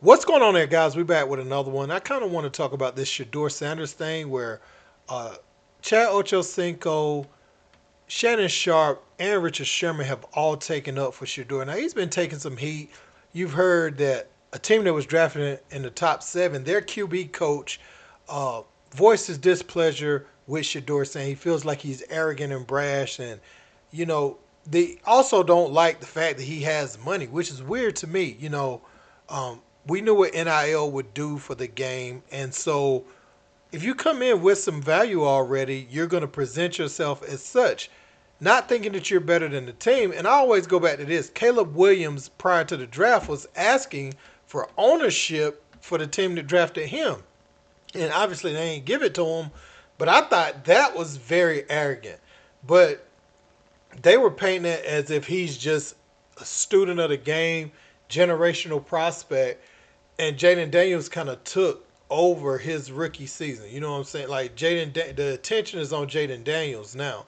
What's going on there, guys? We're back with another one. I kind of want to talk about this Shedeur Sanders thing where uh, Chad Ochocinco, Shannon Sharpe, and Richard Sherman have all taken up for Shedeur. Now, he's been taking some heat. You've heard that a team that was drafted in the top seven, their QB coach uh, voiced his displeasure with Shedeur, saying he feels like he's arrogant and brash. And, they also don't like the fact that he has money, which is weird to me. We knew what NIL would do for the game. And so if you come in with some value already, you're going to present yourself as such, not thinking that you're better than the team. And I always go back to this. Caleb Williams, prior to the draft, was asking for ownership for the team that drafted him. And obviously they ain't give it to him. But I thought that was very arrogant. But they were painting it as if he's just a student of the game, generational prospect, and Jaden Daniels kind of took over his rookie season. You know what I'm saying? Like the attention is on Jaden Daniels now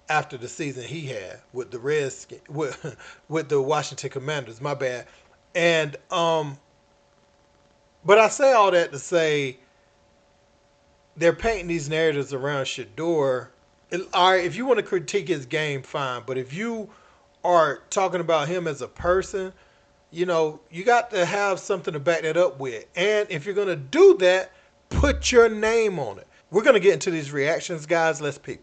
after the season he had with the Redskins, with the Washington Commanders. My bad. And but I say all that to say they're painting these narratives around Shedeur. All right, if you want to critique his game, fine. But if you are talking about him as a person, you got to have something to back that up with. And if you're going to do that, put your name on it. We're going to get into these reactions, guys. Let's peep.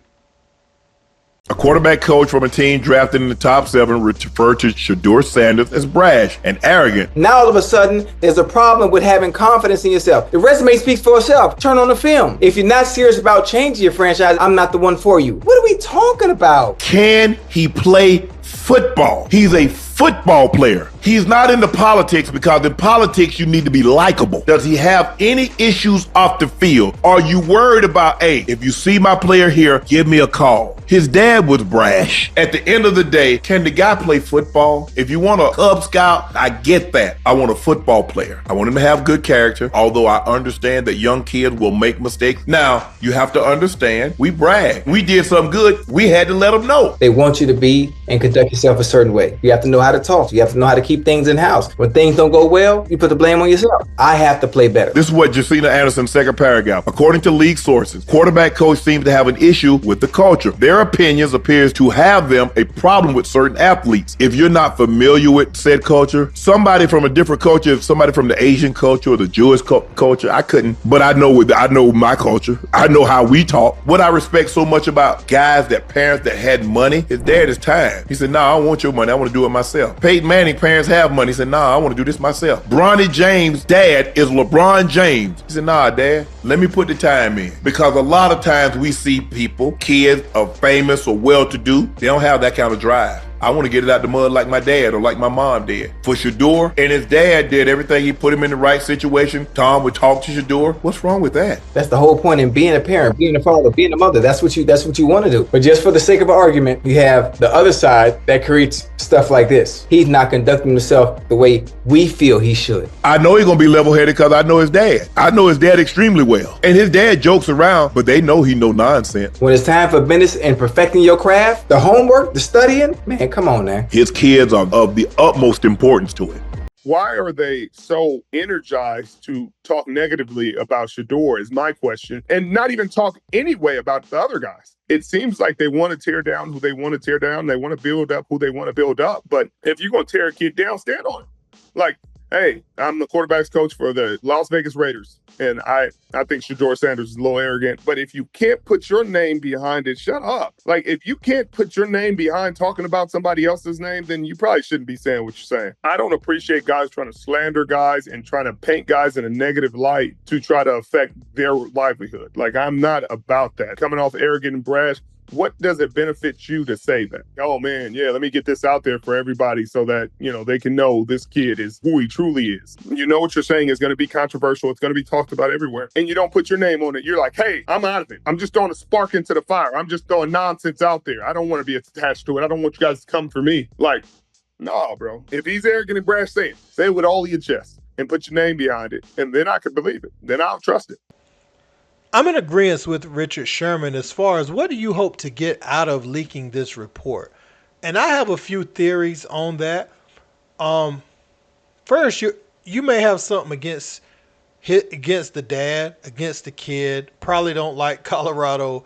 A quarterback coach from a team drafted in the top seven referred to Shedeur Sanders as brash and arrogant. Now all of a sudden, there's a problem with having confidence in yourself. The resume speaks for itself. Turn on the film. If you're not serious about changing your franchise, I'm not the one for you. What are we talking about? Can he play football? He's a football player. He's not into politics because in politics you need to be likable. Does he have any issues off the field? Are you worried about, hey, if you see my player here, give me a call? His dad was brash. At the end of the day, can the guy play football? If you want a Cub Scout, I get that. I want a football player. I want him to have good character, although I understand that young kids will make mistakes. Now, you have to understand, we brag. We did something good, we had to let them know. They want you to be and conduct yourself a certain way. You have to know how to talk. You have to know how to keep things in house. When things don't go well, you put the blame on yourself. I have to play better. This is what Jacina Anderson's second paragraph. According to league sources, quarterback coach seems to have an issue with the culture. Their opinions appears to have them a problem with certain athletes. If you're not familiar with said culture, somebody from a different culture, somebody from the Asian culture or the Jewish culture, I couldn't, but I know my culture. I know how we talk. What I respect so much about guys that parents that had money, his dad is time. He said, I don't want your money. I want to do it myself. Peyton Manning parents have money. He said, I want to do this myself. Bronny James' dad is LeBron James. He said, Dad, let me put the time in. Because a lot of times we see people, kids of famous or well-to-do, they don't have that kind of drive. I want to get it out the mud like my dad or like my mom did. For Shedeur, and his dad did everything. He put him in the right situation. Tom would talk to Shedeur. What's wrong with that? That's the whole point in being a parent, being a father, being a mother. That's what you want to do. But just for the sake of an argument, you have the other side that creates stuff like this. He's not conducting himself the way we feel he should. I know he's going to be level-headed because I know his dad. I know his dad extremely well. And his dad jokes around, but they know he no nonsense. When it's time for business and perfecting your craft, the homework, the studying, man, come on now. His kids are of the utmost importance to him. Why are they so energized to talk negatively about Shedeur is my question, and not even talk anyway about the other guys? It seems like they want to tear down who they want to tear down. They want to build up who they want to build up. But if you're going to tear a kid down, stand on it. Like, hey, I'm the quarterback's coach for the Las Vegas Raiders, and I think Shedeur Sanders is a little arrogant. But if you can't put your name behind it, shut up. Like, if you can't put your name behind talking about somebody else's name, then you probably shouldn't be saying what you're saying. I don't appreciate guys trying to slander guys and trying to paint guys in a negative light to try to affect their livelihood. Like, I'm not about that. Coming off arrogant and brash, what does it benefit you to say that? Oh, man, yeah, let me get this out there for everybody so that, they can know this kid is who he truly is. You know what you're saying is going to be controversial. It's going to be talked about everywhere. And you don't put your name on it. You're like, hey, I'm out of it. I'm just throwing a spark into the fire. I'm just throwing nonsense out there. I don't want to be attached to it. I don't want you guys to come for me. Like, no, bro. If he's arrogant and brash, say it. Say it with all your chest and put your name behind it. And then I could believe it. Then I'll trust it. I'm in agreement with Richard Sherman as far as what do you hope to get out of leaking this report? And I have a few theories on that. First, you may have something against the dad, against the kid. Probably don't like Colorado.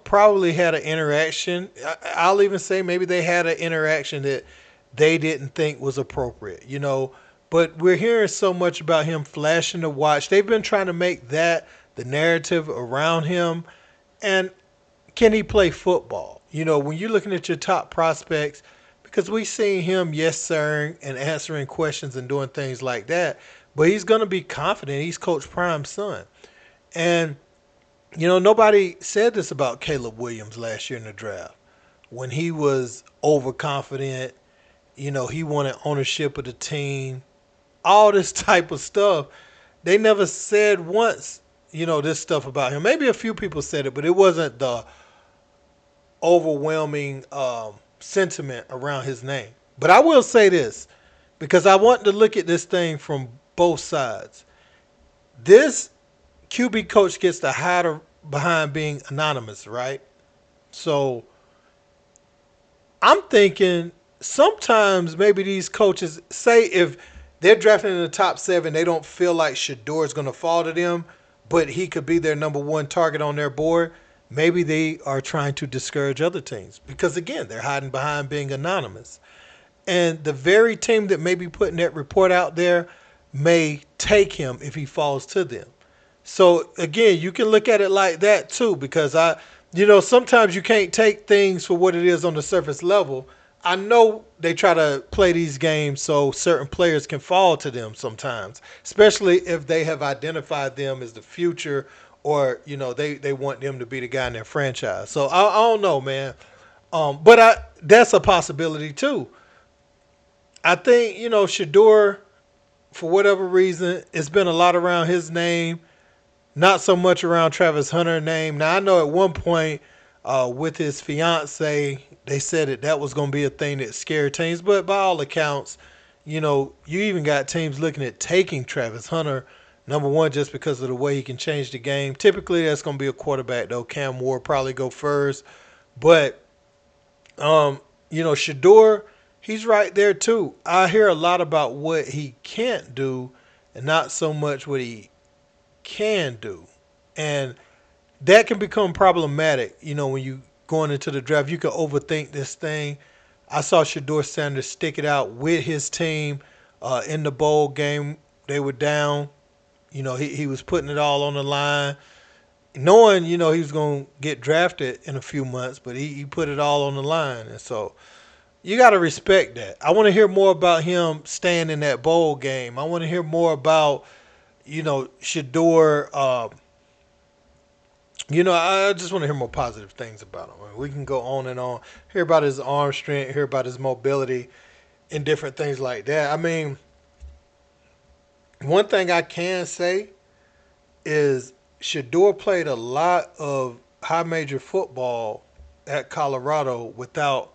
Probably had an interaction. I'll even say maybe they had an interaction that they didn't think was appropriate. But we're hearing so much about him flashing the watch. They've been trying to make that the narrative around him. And can he play football? When you're looking at your top prospects, because we've seen him yes sir and answering questions and doing things like that, but he's going to be confident. He's Coach Prime's son. And, nobody said this about Caleb Williams last year in the draft. When he was overconfident, he wanted ownership of the team, all this type of stuff. They never said once, this stuff about him. Maybe a few people said it, but it wasn't the overwhelming sentiment around his name. But I will say this, because I want to look at this thing from both sides. This QB coach gets to hide behind being anonymous, right? So I'm thinking sometimes maybe these coaches, say if they're drafting in the top 7, they don't feel like Shedeur is going to fall to them, but he could be their number 1 target on their board. Maybe they are trying to discourage other teams because, again, they're hiding behind being anonymous. And the very team that may be putting that report out there may take him if he falls to them. So, again, you can look at it like that, too, because sometimes you can't take things for what it is on the surface level. I know they try to play these games so certain players can fall to them sometimes, especially if they have identified them as the future or, they want them to be the guy in their franchise. So I don't know, man. But that's a possibility too. I think, Shedeur, for whatever reason, it's been a lot around his name, not so much around Travis Hunter's name. Now, I know at one point with his fiance, they said that was going to be a thing that scared teams. But by all accounts, you even got teams looking at taking Travis Hunter, number one, just because of the way he can change the game. Typically, that's going to be a quarterback, though. Cam Ward probably go first. But, Shedeur, he's right there, too. I hear a lot about what he can't do and not so much what he can do. And that can become problematic, when you going into the draft. You can overthink this thing. I saw Shedeur Sanders stick it out with his team in the bowl game. They were down. He was putting it all on the line, knowing, he was going to get drafted in a few months, but he put it all on the line. And so you got to respect that. I want to hear more about him staying in that bowl game. I want to hear more about, Shedeur. I just want to hear more positive things about him. I mean, we can go on and on, hear about his arm strength, hear about his mobility, and different things like that. I mean, one thing I can say is Shedeur played a lot of high major football at Colorado without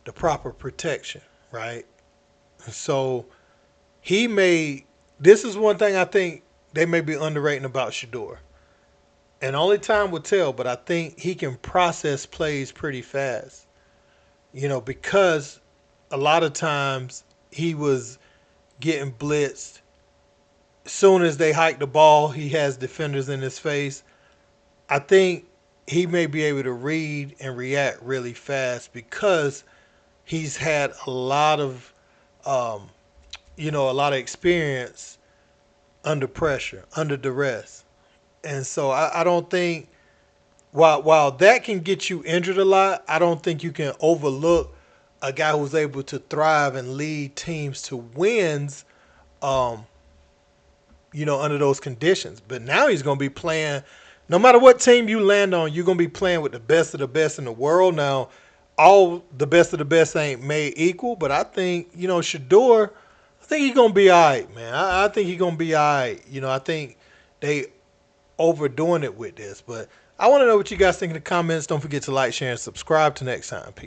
the proper protection, right? So this is one thing I think they may be underrating about Shedeur. And only time will tell, but I think he can process plays pretty fast. Because a lot of times he was getting blitzed. As soon as they hike the ball, he has defenders in his face. I think he may be able to read and react really fast because he's had a lot of experience under pressure, under duress. And so I don't think, while that can get you injured a lot, I don't think you can overlook a guy who's able to thrive and lead teams to wins, under those conditions. But now he's going to be playing, no matter what team you land on, you're going to be playing with the best of the best in the world. Now, all the best of the best ain't made equal, but I think, Shedeur, I think he's going to be all right, man. I think he's going to be all right. I think they overdoing it with this. But I want to know what you guys think in the comments. Don't forget to like, share, and subscribe. Till next time. Peace.